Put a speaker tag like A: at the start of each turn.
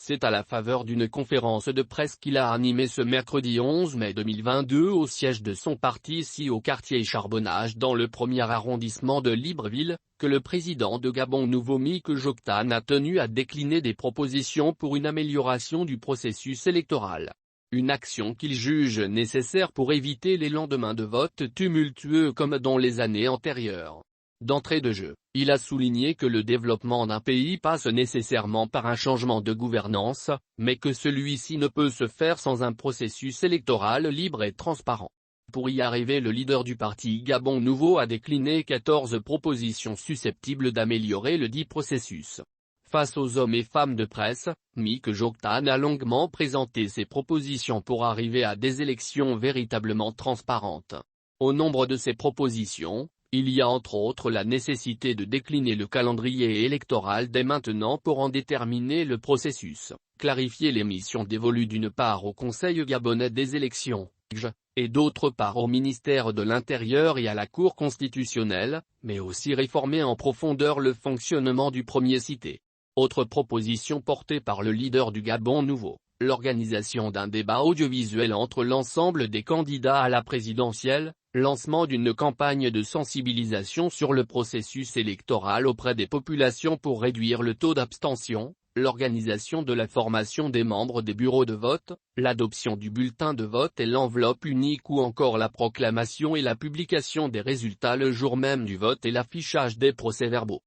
A: C'est à la faveur d'une conférence de presse qu'il a animée ce mercredi 11 mai 2022 au siège de son parti ici au quartier Charbonnage dans le premier arrondissement de Libreville, que le président de Gabon Nouveau Meek Joktan a tenu à décliner des propositions pour une amélioration du processus électoral. Une action qu'il juge nécessaire pour éviter les lendemains de vote tumultueux comme dans les années antérieures. D'entrée de jeu, il a souligné que le développement d'un pays passe nécessairement par un changement de gouvernance, mais que celui-ci ne peut se faire sans un processus électoral libre et transparent. Pour y arriver, le leader du parti Gabon Nouveau a décliné 14 propositions susceptibles d'améliorer le dit processus. Face aux hommes et femmes de presse, Meek Joktan a longuement présenté ses propositions pour arriver à des élections véritablement transparentes. Au nombre de ces propositions, il y a entre autres la nécessité de décliner le calendrier électoral dès maintenant pour en déterminer le processus, clarifier les missions dévolues d'une part au Conseil gabonais des élections, et d'autre part au ministère de l'Intérieur et à la Cour constitutionnelle, mais aussi réformer en profondeur le fonctionnement du premier cité. Autre proposition portée par le leader du Gabon Nouveau, l'organisation d'un débat audiovisuel entre l'ensemble des candidats à la présidentielle, lancement d'une campagne de sensibilisation sur le processus électoral auprès des populations pour réduire le taux d'abstention, l'organisation de la formation des membres des bureaux de vote, l'adoption du bulletin de vote et l'enveloppe unique ou encore la proclamation et la publication des résultats le jour même du vote et l'affichage des procès-verbaux.